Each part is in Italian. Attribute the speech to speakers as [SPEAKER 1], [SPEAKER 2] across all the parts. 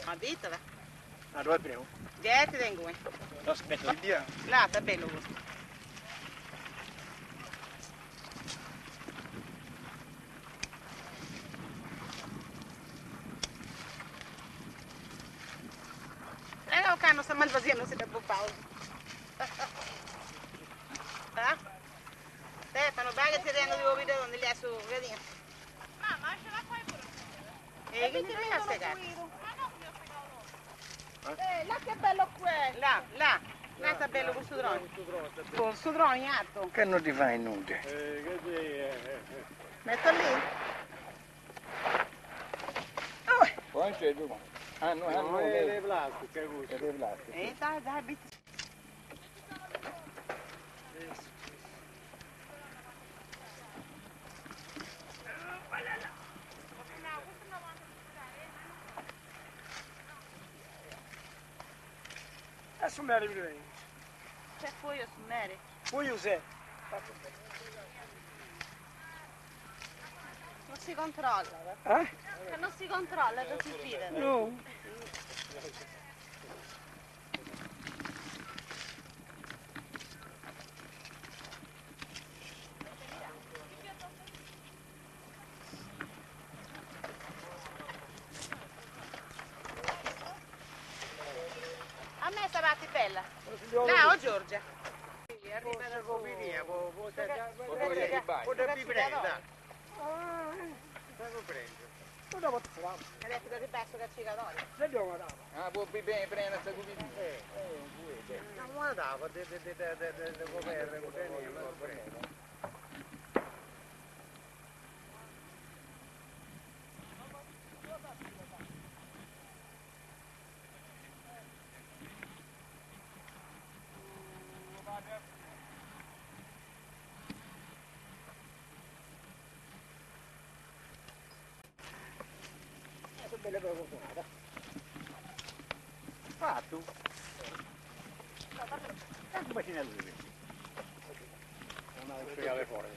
[SPEAKER 1] Ma ditela.
[SPEAKER 2] Ah, dove prego?
[SPEAKER 1] Dietro tengo.
[SPEAKER 2] Aspetta, via.
[SPEAKER 1] Là, sta bello questo. No, che non sta mal facendo se tempo pausa. Stefano, vai che ti tengo di video donde li ha su, vedi?
[SPEAKER 3] Mamma, ce la fai pure.
[SPEAKER 1] E che mi fai a segare?
[SPEAKER 3] Là che bello quello.
[SPEAKER 1] Là, sta bello questo drone. Questo drone in alto.
[SPEAKER 2] Che non ti fai nulla?
[SPEAKER 1] Metto lì.
[SPEAKER 2] Poi c'è tu. Ah, no, è le plastiche, è le plastiche.
[SPEAKER 1] Dai, bitti.
[SPEAKER 4] Adesso mi arrivi bene.
[SPEAKER 1] C'è fuori su Mary.
[SPEAKER 4] Poi io sei.
[SPEAKER 1] Non si controlla. Che non si controlla, non si fida.
[SPEAKER 4] No.
[SPEAKER 1] A me sta parte bella. Là, o Giorgia.
[SPEAKER 4] Non devo fare.
[SPEAKER 1] Ha detto che ripesso che ci cadoia.
[SPEAKER 4] Se devo andare.
[SPEAKER 2] Ah, può bene, prendere questa cupidina.
[SPEAKER 5] Non guardavo, de governo, non prendo.
[SPEAKER 4] Belle per fortunata.
[SPEAKER 2] Fatto. Tanto bacinello di questi.
[SPEAKER 5] Non ho fregato fuori.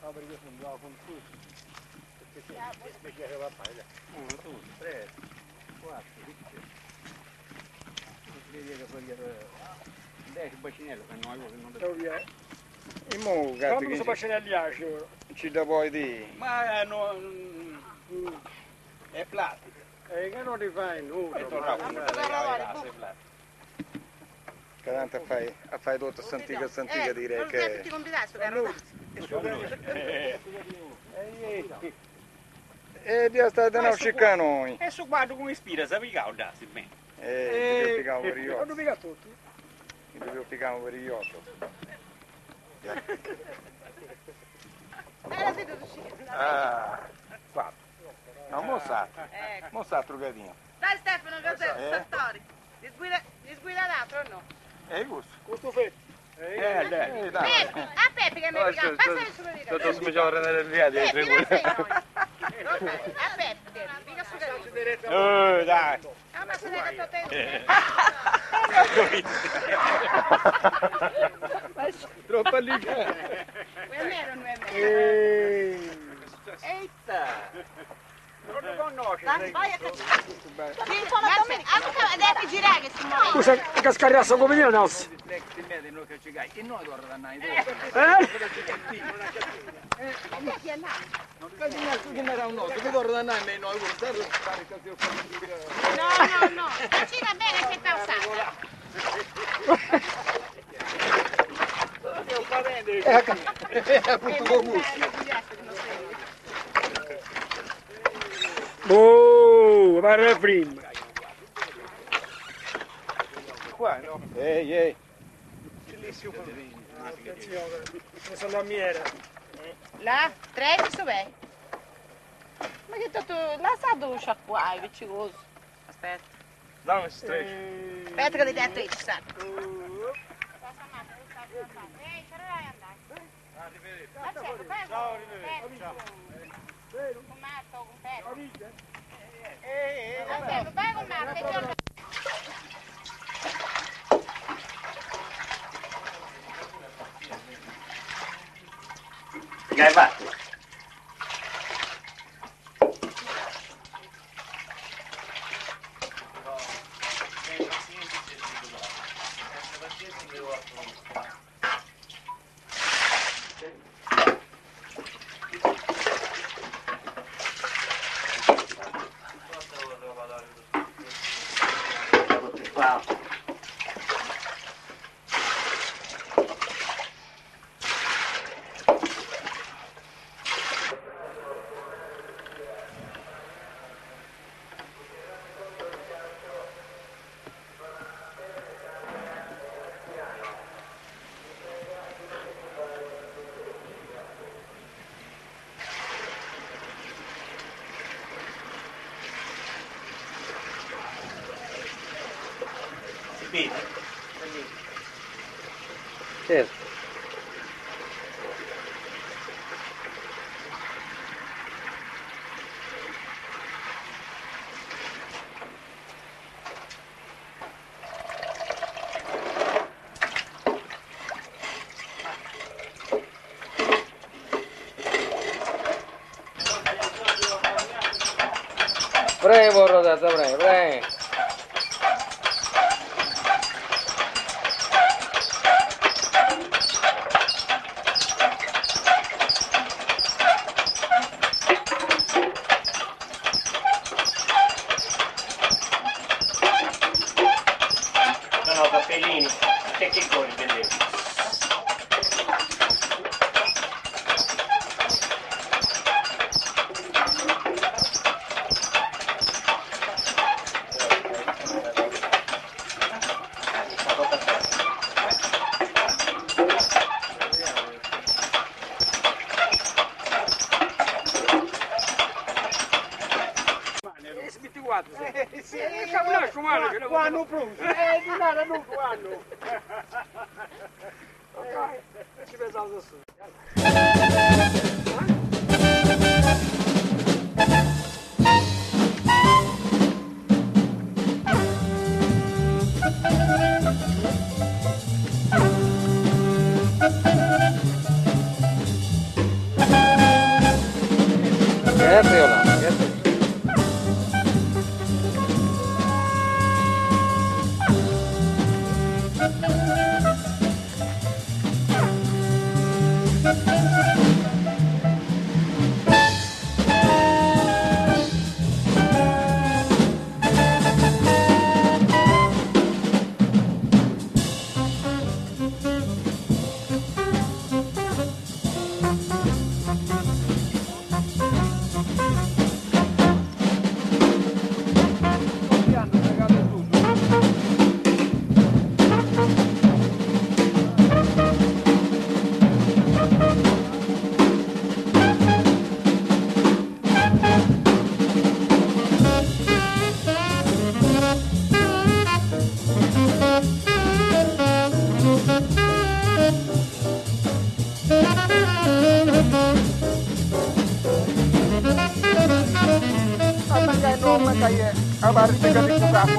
[SPEAKER 2] No, perché sono con tutti.
[SPEAKER 5] Perché che va a fare?
[SPEAKER 2] 1, 2, 3, 4, 5. Vedi che poi 10 bacinello che noi non
[SPEAKER 4] Devo via.
[SPEAKER 2] E mo
[SPEAKER 4] Quando
[SPEAKER 2] gatto
[SPEAKER 4] sono
[SPEAKER 2] che
[SPEAKER 4] bacinelli asci.
[SPEAKER 2] ci da poi di. Ma no, è plastica.
[SPEAKER 4] Che non ti fai nulla.
[SPEAKER 2] È tornato
[SPEAKER 1] Ma
[SPEAKER 2] come
[SPEAKER 1] per lavare, boh.
[SPEAKER 2] che tanto a fai tutto santica dire
[SPEAKER 1] non
[SPEAKER 2] che
[SPEAKER 1] tutti convidati, sto caro.
[SPEAKER 2] Dio state non scicca noi.
[SPEAKER 6] E su guardo come ispira, sapevi che audassi bene.
[SPEAKER 2] Dobbiamo piccare per gli
[SPEAKER 4] Non
[SPEAKER 2] occhi.
[SPEAKER 4] mica tutti.
[SPEAKER 2] Dobbiamo piccare per gli occhi.
[SPEAKER 1] La vedo uscire.
[SPEAKER 2] Ah, fatto. No, mo sa. Mo sa trugadino.
[SPEAKER 1] Dai Stefano, che sei storia. Gli sguida l'altro o no?
[SPEAKER 2] Gusto.
[SPEAKER 4] Questo fetto.
[SPEAKER 2] Dai.
[SPEAKER 1] Peppe, a Peppe che mi piace, passa il suo video.
[SPEAKER 5] Tutto cominciamo a prendere il via
[SPEAKER 1] Peppe,
[SPEAKER 5] dietro.
[SPEAKER 1] non sei noi. A Peppe, mica su che
[SPEAKER 2] Dai.
[SPEAKER 1] Ah, ma se ne è detto te.
[SPEAKER 2] Troppo lì.
[SPEAKER 1] Non è vero, non è vero.
[SPEAKER 2] Eita.
[SPEAKER 6] Non lo conosci.
[SPEAKER 1] Vai a cacciare. Devi girare che si muove.
[SPEAKER 4] Scusa, che scariasso come io, Nelson.
[SPEAKER 2] E noi guardano i
[SPEAKER 1] Chi è là?
[SPEAKER 2] che era un nostro, che guardano noi guardare fare
[SPEAKER 1] No. Cucina bene che sta usando.
[SPEAKER 2] È appunto
[SPEAKER 4] Oh, va prima.
[SPEAKER 2] qua, no? Ehi.
[SPEAKER 4] Sono la miera.
[SPEAKER 1] Là, 13 dov'è? Ma che tutto, la sa dove c'ha qua, è vicinoso. Aspetta.
[SPEAKER 5] Dammi questi 13.
[SPEAKER 1] Aspetta che ti dai 13, sa.
[SPEAKER 5] Ciao, arrivederci. Ciao.
[SPEAKER 1] Con Marco, con Peppe. Aspetta, vai con Marco.
[SPEAKER 6] Che hai fatto?
[SPEAKER 7] Wow.
[SPEAKER 6] Vedi?
[SPEAKER 7] Certo. Prego, Rodata, prego.
[SPEAKER 6] Sono cappellini, che piccoli vedevo.
[SPEAKER 4] Quando plus? Di nada nu quando. Ok. Ci pensiamo su.
[SPEAKER 2] kayak abari juga dibuka aku